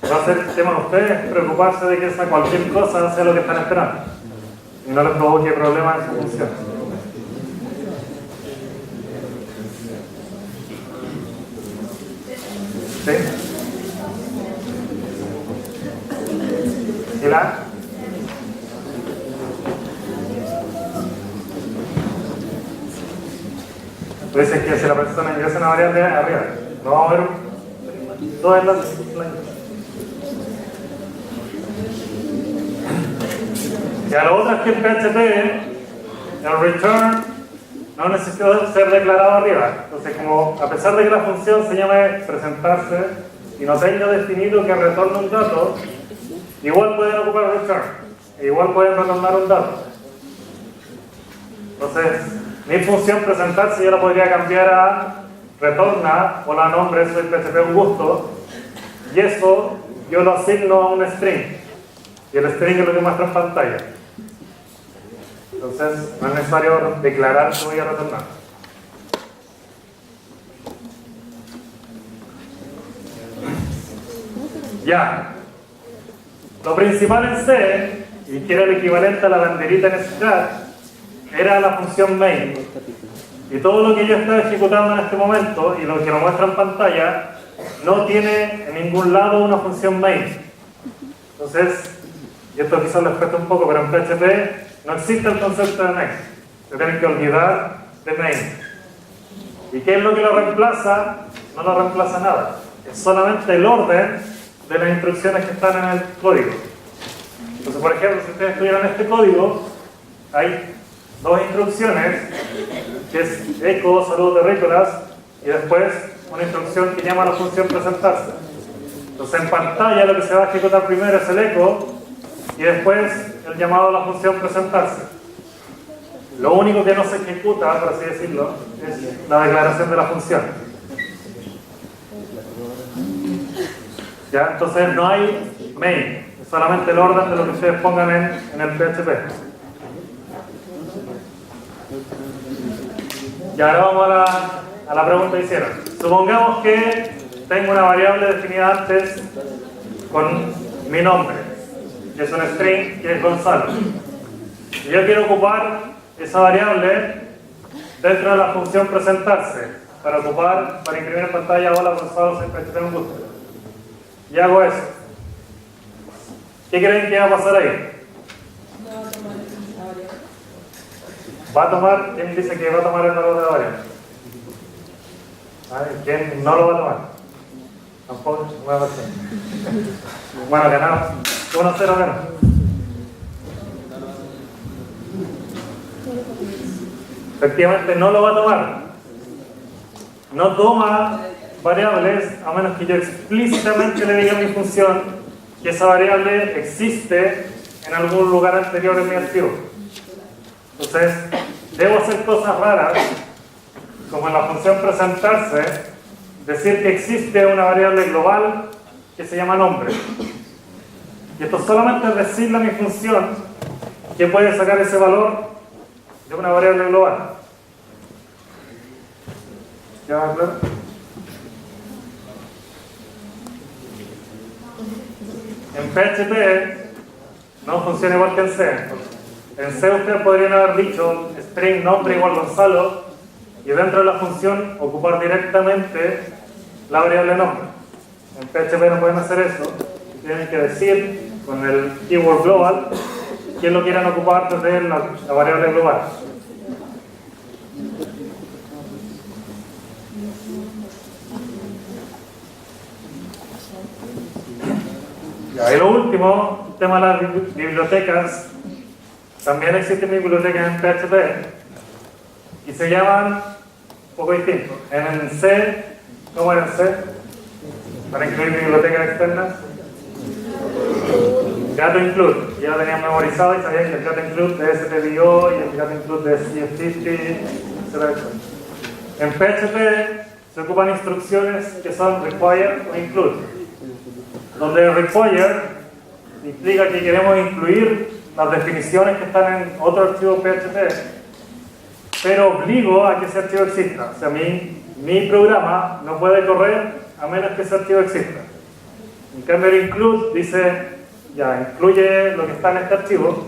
Va a ser el tema de ustedes preocuparse de que esa cualquier cosa sea lo que están esperando y no les provoque problemas en su función. ¿Sí? ¿Y la? Dicen que si la persona ingresa una variable arriba, no vamos a ver todas las líneas. Y a lo otro es que en PHP el return no necesita ser declarado arriba. Entonces, como a pesar de que la función se llame presentarse y no tenga definido que retorne un dato, igual pueden ocupar return, e igual pueden retornar un dato. Entonces, mi función presentarse yo la podría cambiar a retorna, hola nombre, soy PHP un gusto, y eso yo lo asigno a un string, y el string es lo que muestra en pantalla. Entonces, no es necesario declarar que voy a retornar. Ya. Lo principal en C, y que era el equivalente a la banderita en Strat, era la función main. Y todo lo que yo estoy ejecutando en este momento, y lo que lo muestra en pantalla, no tiene en ningún lado una función main. Entonces, y esto quizás les cuesta un poco, pero en PHP no existe el concepto de main. Se tienen que olvidar de main. ¿Y qué es lo que lo reemplaza? No lo reemplaza nada. Es solamente el orden de las instrucciones que están en el código. Entonces, por ejemplo, si ustedes estudian este código, hay dos instrucciones, que es echo, saludos terrícolas, y después una instrucción que llama a la función presentarse. Entonces, en pantalla lo que se va a ejecutar primero es el echo, y después el llamado a la función presentarse. Lo único que no se ejecuta, por así decirlo, es la declaración de la función. ¿Ya? Entonces no hay main, es solamente el orden de lo que ustedes pongan en el PHP. Y ahora vamos a la pregunta que hicieron. Supongamos que tengo una variable definida antes con mi nombre, que es un string, que es Gonzalo. Y yo quiero ocupar esa variable dentro de la función presentarse, para imprimir en pantalla, hola Gonzalo, soy PHP un gusto. Y hago eso. ¿Qué creen que va a pasar ahí? ¿Va a tomar? ¿Quién dice que va a tomar el valor de la variable? ¿Quién no lo va a tomar? Tampoco, buena persona. Bueno, ganamos. 1-0 menos. Efectivamente no lo va a tomar. No toma variables a menos que yo explícitamente le diga a mi función que esa variable existe en algún lugar anterior en mi archivo. Entonces, debo hacer cosas raras, como en la función presentarse, decir que existe una variable global que se llama nombre. Y esto solamente es decirle a mi función que puede sacar ese valor de una variable global. ¿Ya claro? En PHP no funciona igual que en C. En C ustedes podrían haber dicho string nombre igual Gonzalo y dentro de la función ocupar directamente la variable nombre. En PHP no pueden hacer eso. Tienen que decir con el keyword global quién lo quieren ocupar desde la variable global. Y lo último, el tema de las bibliotecas. También existen bibliotecas en PHP y se llaman un poco distinto. En C, ¿cómo era en C? Para incluir bibliotecas externas. Gato include. Ya lo tenían memorizado y sabían que el gato include de STDO y el gato include de CF50, etc. En PHP se ocupan instrucciones que son require o include. Donde require implica que queremos incluir las definiciones que están en otro archivo PHP, pero obligo a que ese archivo exista. O sea, mi programa no puede correr a menos que ese archivo exista. En cambio, el include dice, ya, incluye lo que está en este archivo,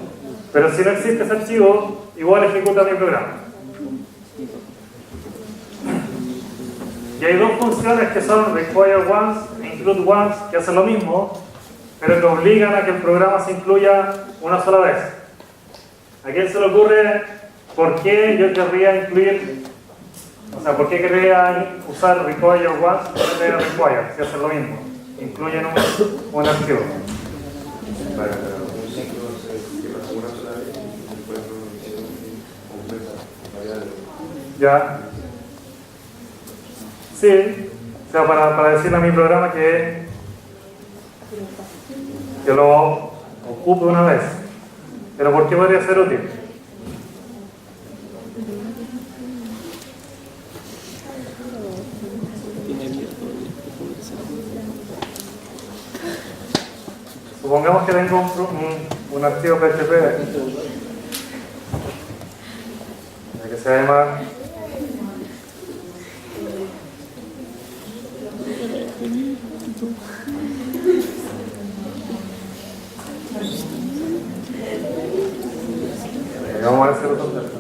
pero si no existe ese archivo, igual ejecuta mi programa. Y hay dos funciones que son require once e include once, que hacen lo mismo, pero que obligan a que el programa se incluya una sola vez. ¿A quién se le ocurre por qué yo querría incluir, o sea, por qué querría usar require once en vez de require, si hacen lo mismo? Incluyen un archivo. Ya. Sí, o sea, para decirle a mi programa que lo ocupe una vez. Pero ¿por qué podría ser útil? Supongamos que tengo un archivo PHP que se llama vamos a ver si lo contesto.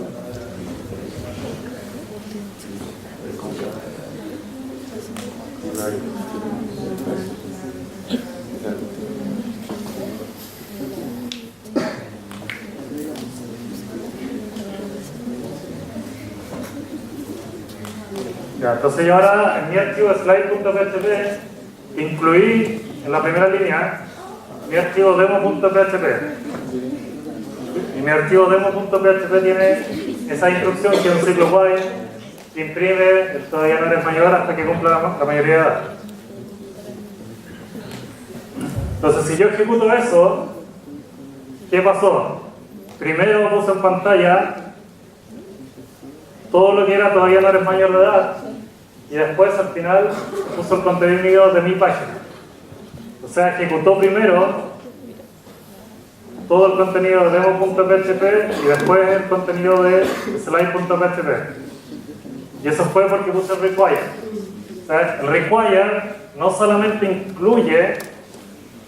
Ya, entonces yo ahora en mi archivo slide.php incluí en la primera línea mi archivo demo.php. Y mi archivo demo.php tiene esa instrucción que es un ciclo while que imprime todavía no eres mayor hasta que cumpla la mayoría de edad. Entonces si yo ejecuto eso, ¿qué pasó? Primero puse en pantalla todo lo que era todavía no eres mayor de edad y después al final puso el contenido de mi página. O sea, ejecutó primero todo el contenido de demo.php y después el contenido de slide.php. Y eso fue porque puse el require. O sea, el require no solamente incluye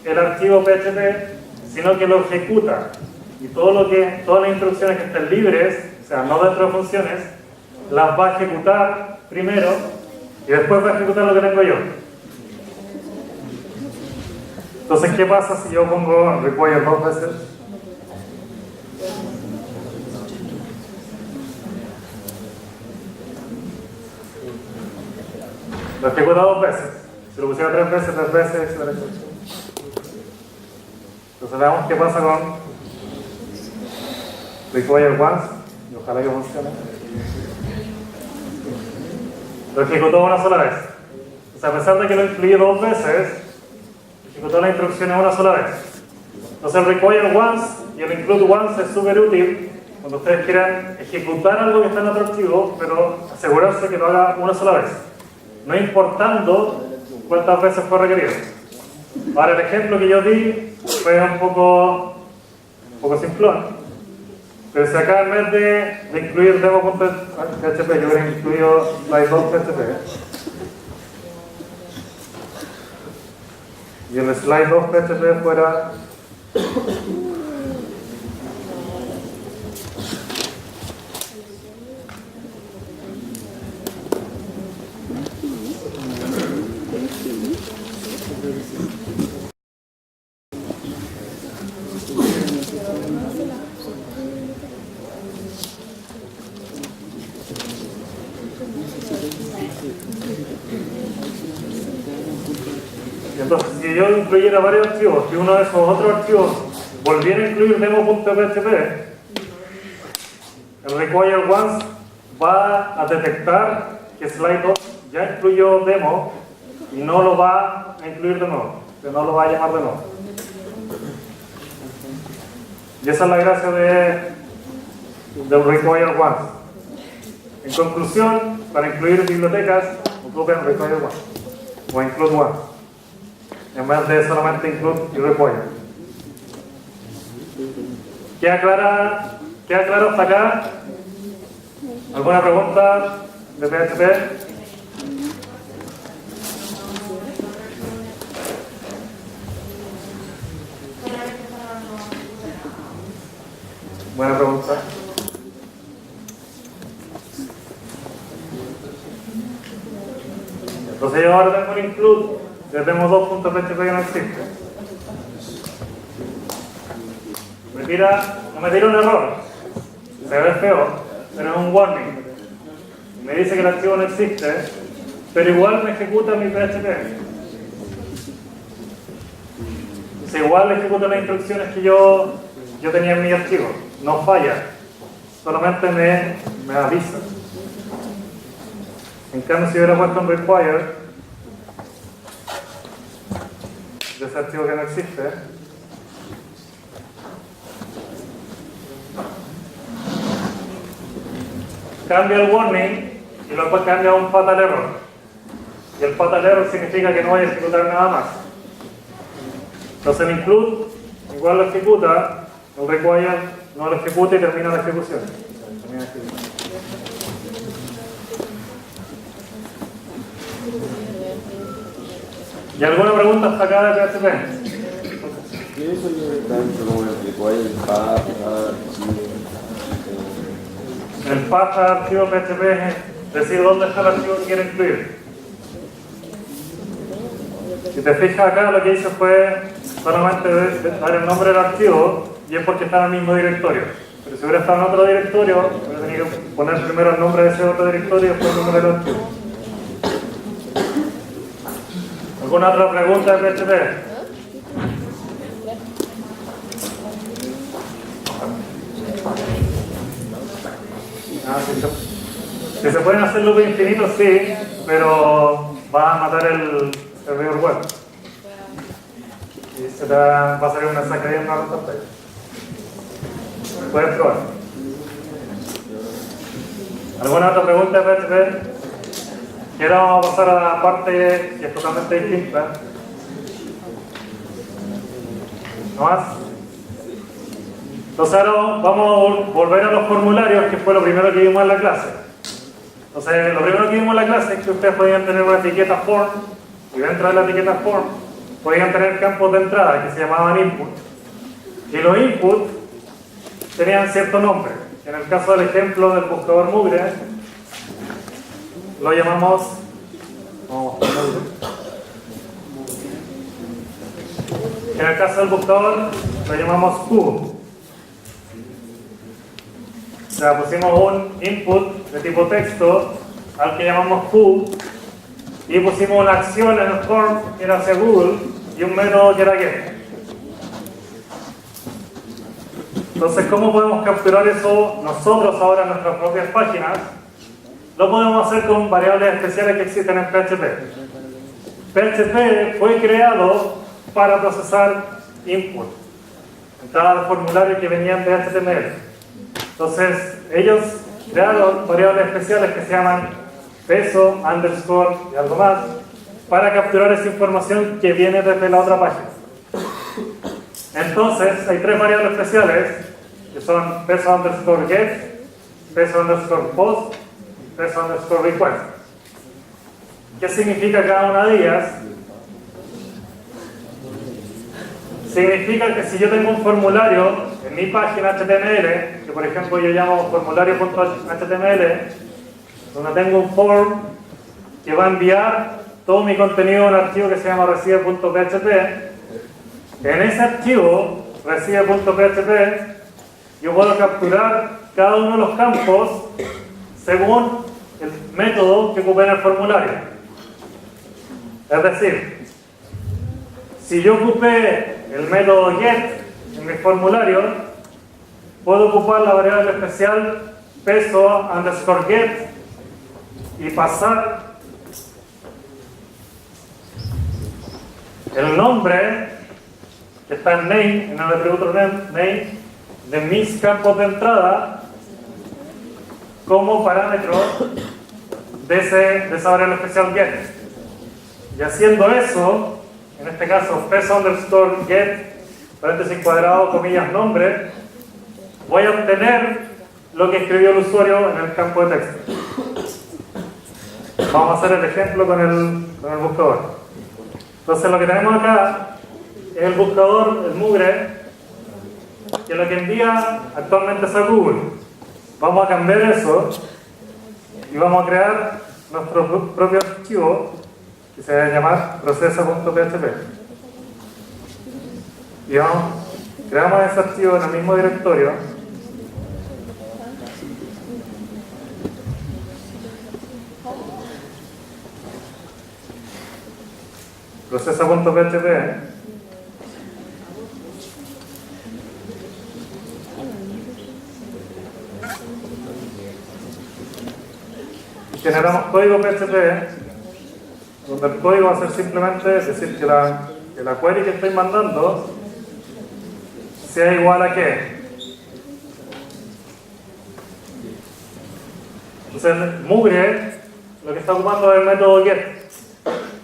el archivo PHP, sino que lo ejecuta. Y todas las instrucciones que estén libres, o sea, no dentro de funciones, las va a ejecutar primero y después va a ejecutar lo que tengo yo. Entonces, ¿qué pasa si yo pongo require dos veces? Lo ejecuta dos veces. Si lo pusiera tres veces, etc. Entonces veamos qué pasa con require once y ojalá que funcione. Lo ejecutó una sola vez. O sea, a pesar de que lo incluí dos veces, ejecutó las instrucciones una sola vez. Entonces el require once y el include once es súper útil cuando ustedes quieran ejecutar algo que está en otro archivo, pero asegurarse que lo haga una sola vez, no importando cuántas veces fue requerido. Ahora el ejemplo que yo di fue un poco simplón. Pero si acá en vez de incluir demo.php yo hubiera incluido slide2.php y el slide2.php fuera entonces, si yo incluyera varios archivos y uno de esos otros archivos volviera a incluir demo.php, el require once va a detectar que slide2 ya incluyó demo y no lo va a incluir de nuevo, que no lo va a llamar de nuevo. Y esa es la gracia del require once. En conclusión, para incluir bibliotecas, ocupen require once o include once, en vez de solamente include y require. ¿Queda claro hasta acá? ¿Alguna pregunta de PHP? Buena pregunta. Entonces yo ahora tengo un include, ya tengo 2.php que no existe. No me tira un error, se ve feo, pero es un warning. Me dice que el archivo no existe, pero igual me ejecuta mi PHP. Si igual ejecuta las instrucciones que yo tenía en mi archivo, no falla, solamente me avisa. En cambio, si hubiera puesto un require de ese archivo que no existe, cambia el warning y luego cambia a un fatal error. Y el fatal error significa que no voy a ejecutar nada más. Entonces el include igual lo ejecuta, el require no lo ejecuta y termina la ejecución. ¿Y alguna pregunta hasta acá de PHP? ¿Qué es eso que está dentro como el require, el path, El path al archivo PHP es decir dónde está el archivo que quiere incluir. Si te fijas acá, lo que hice fue solamente dar el nombre del archivo y es porque está en el mismo directorio. Pero si hubiera estado en otro directorio, hubiera tenido que poner primero el nombre de ese otro directorio y después el nombre del archivo. ¿Alguna otra pregunta de PHP? Si se pueden hacer loop infinitos, sí, pero va a matar el servidor web. Y se te va a salir una saca bien más pantalla. Puedes probar. ¿Alguna otra pregunta de PHP? Y ahora vamos a pasar a la parte que es totalmente distinta. ¿No más? Entonces ahora vamos a volver a los formularios, que fue lo primero que vimos en la clase. Entonces, lo primero que vimos en la clase es que ustedes podían tener una etiqueta form, y dentro de la etiqueta form podían tener campos de entrada que se llamaban input. Y los input tenían cierto nombre. En el caso del ejemplo del buscador mugre, lo llamamos, en el caso del buscador lo llamamos Q. O sea, pusimos un input de tipo texto al que llamamos Q y pusimos una acción en el form que era hacia Google y un método que era get. Entonces, ¿cómo podemos capturar eso nosotros ahora en nuestras propias páginas? Lo podemos hacer con variables especiales que existen en PHP. PHP fue creado para procesar input, entradas de formulario que venían de HTML. Entonces, ellos crearon variables especiales que se llaman peso, underscore y algo más, para capturar esa información que viene desde la otra página. Entonces, hay tres variables especiales, que son peso underscore get, peso underscore post, peso underscore request. ¿Qué significa cada una de ellas? Significa que si yo tengo un formulario en mi página HTML, que por ejemplo yo llamo formulario.html, donde tengo un form que va a enviar todo mi contenido a un archivo que se llama recibe.php, en ese archivo, recibe.php, yo puedo capturar cada uno de los campos según el método que ocupé en el formulario. Es decir, si yo ocupé el método get en mi formulario, puedo ocupar la variable especial peso underscore get y pasar el nombre que está en name, en el atributo name, de mis campos de entrada como parámetro de esa variable especial get. Y haciendo eso, en este caso peso underscore get, paréntesis cuadrado, comillas, nombre, voy a obtener lo que escribió el usuario en el campo de texto. Vamos a hacer el ejemplo con el buscador. Entonces lo que tenemos acá es el buscador, el mugre, que lo que envía actualmente es a Google. Vamos a cambiar eso y vamos a crear nuestro propio archivo que se va a llamar procesa.php. Y creamos ese archivo en el mismo directorio. Procesa.php. Y generamos código PHP, donde el código va a ser simplemente decir que la query que estoy mandando sea igual a qué. Entonces el mugre lo que está ocupando es el método get.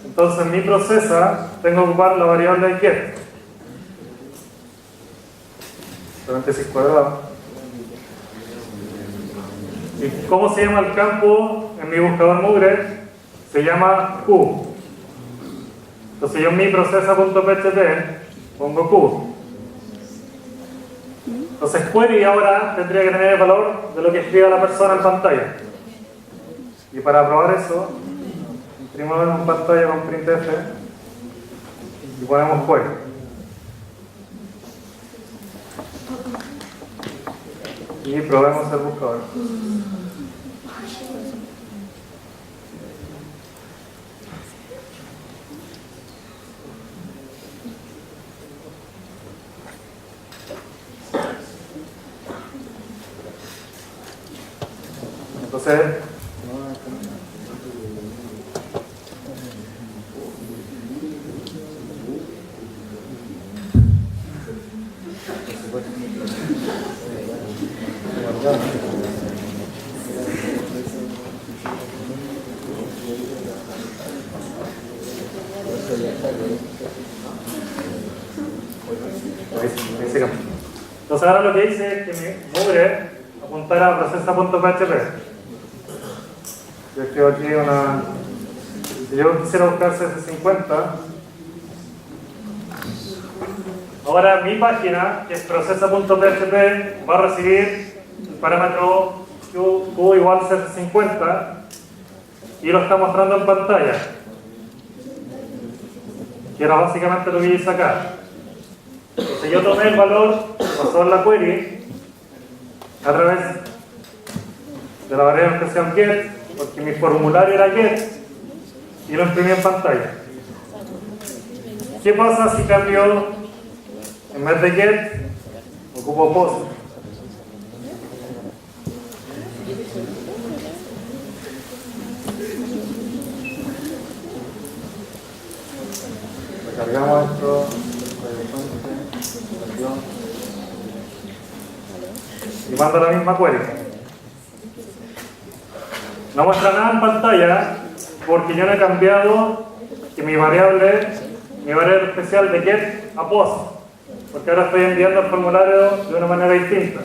Entonces en mi procesa tengo que ocupar la variable get. Paréntesis cuadrado. ¿Y cómo se llama el campo en mi buscador mugre? Se llama Q. Entonces yo en mi procesa.php pongo Q. Entonces query ahora tendría que tener el valor de lo que escriba la persona en pantalla. Y para probar eso, imprimimos en pantalla con printf y ponemos query. Y probemos el buscador. Entonces, entonces ahora lo que hice es que mi mugre apuntara a procesa.php. Yo escribo aquí si yo quisiera buscar CS50, ahora mi página, que es procesa.php, va a recibir el parámetro Q igual CS50 y lo está mostrando en pantalla, que era básicamente lo que hice acá. Entonces yo tomé el valor que pasó en la query a través de la variable de expresión get, porque mi formulario era get, y lo imprimí en pantalla. ¿Qué pasa si cambio, en vez de get, ocupo post? Recargamos esto. Y mando la misma query. No muestra nada en pantalla porque yo no he cambiado que mi variable especial de get a post, porque ahora estoy enviando el formulario de una manera distinta.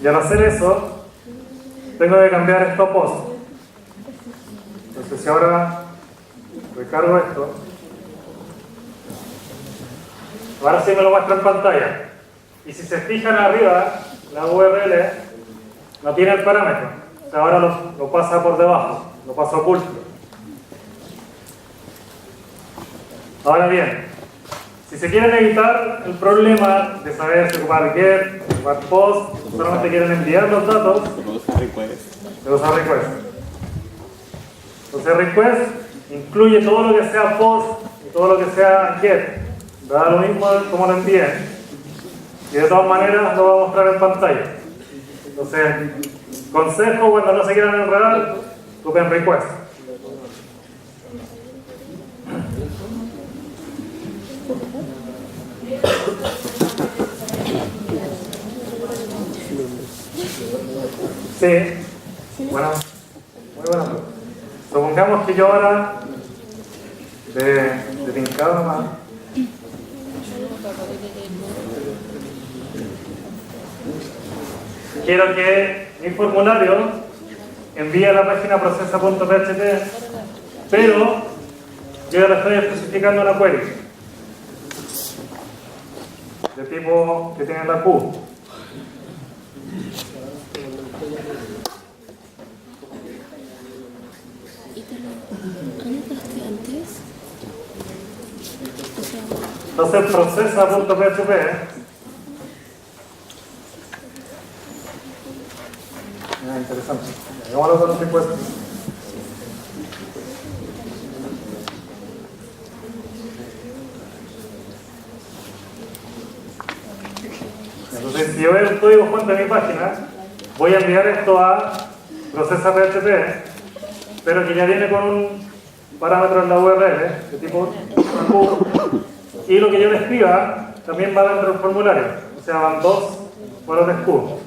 Y al hacer eso tengo que cambiar esto a post. Entonces si ahora recargo esto, ahora sí me lo muestra en pantalla. Y si se fijan arriba, la URL no tiene el parámetro. O sea, ahora lo pasa por debajo, lo pasa oculto. Ahora bien, si se quieren evitar el problema de saber si ocupar get, ocupar post, solamente quieren enviar los datos, se usa request. Entonces request incluye todo lo que sea post y todo lo que sea get. Da lo mismo como lo envíen. Y de todas maneras lo va a mostrar en pantalla. Entonces, consejo cuando no se quieran enredar, ocupen request. Sí, bueno, muy bueno. Supongamos que yo ahora de tincado nomás. quiero que mi formulario envíe a la página procesa.php, pero yo ya le estoy especificando una query de tipo que tiene la Q. Entonces procesa.php interesante. Hagámoslo con un request. Entonces, si yo veo el código fuente de mi página, voy a enviar esto a procesa.php, pero que ya viene con un parámetro en la URL de tipo Q, y lo que yo le escriba también va dentro del formulario, o sea, van dos valores Q.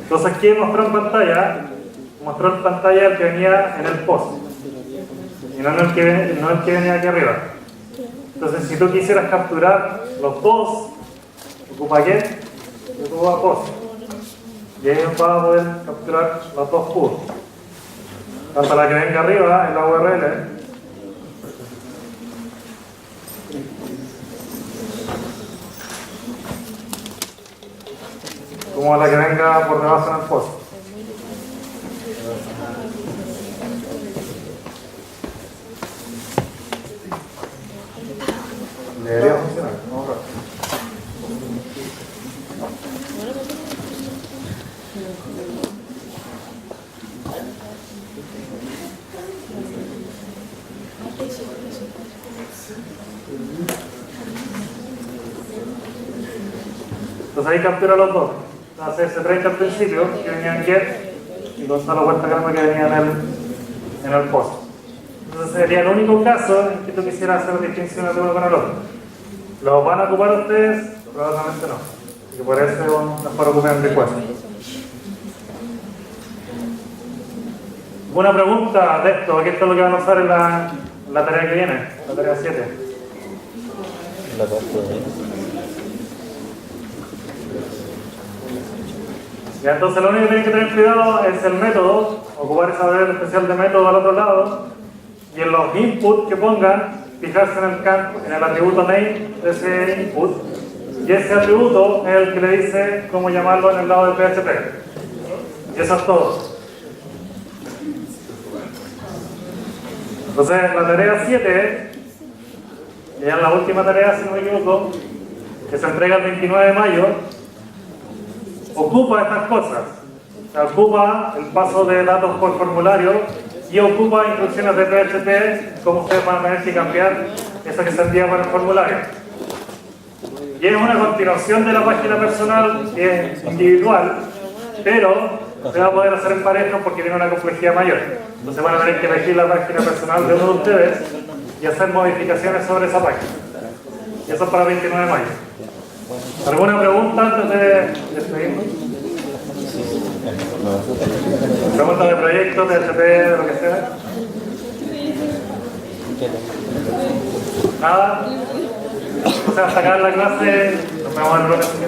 Entonces aquí mostró en pantalla el que venía en el post y no el que venía aquí arriba. Entonces si tú quisieras capturar los dos, ocupa get y ocupa post, y ahí vas a poder capturar las dos Q, tanto la que venga arriba en la URL como la que venga por debajo en el post. Debería funcionar. Vamos a ver. Entonces ahí captura los dos. Hace ese 30 al principio, que venía en get, y dos a la vuelta grande que venía en el post. Entonces sería el único caso en que tú quisieras hacer distinciones de uno con el otro. ¿Los van a ocupar ustedes? Probablemente no. Así que por eso mejor ocupen request. ¿Alguna pregunta de esto? Aquí esto es lo que van a usar en la tarea que viene, la tarea 7. La parte Ya, entonces lo único que tienen que tener cuidado es el método, ocupar esa variable especial de método al otro lado, y en los inputs que pongan, fijarse en el campo, en el atributo name de ese input, y ese atributo es el que le dice cómo llamarlo en el lado del PHP. Y eso es todo. Entonces la tarea 7, y ya es la última tarea si no me equivoco, que se entrega el 29 de mayo, ocupa estas cosas. O sea, ocupa el paso de datos por formulario y ocupa instrucciones de PHP, como ustedes van a tener que cambiar eso que se envía para el formulario. Y es una continuación de la página personal que es individual, pero se va a poder hacer en pareja porque tiene una complejidad mayor. Entonces van a tener que elegir la página personal de uno de ustedes y hacer modificaciones sobre esa página. Y eso es para el 29 de mayo. ¿Alguna pregunta antes de despedirnos? ¿Preguntas de proyecto, PHP, de lo que sea? ¿Nada? O sea, hasta acá en la clase, nos vemos en el próximo.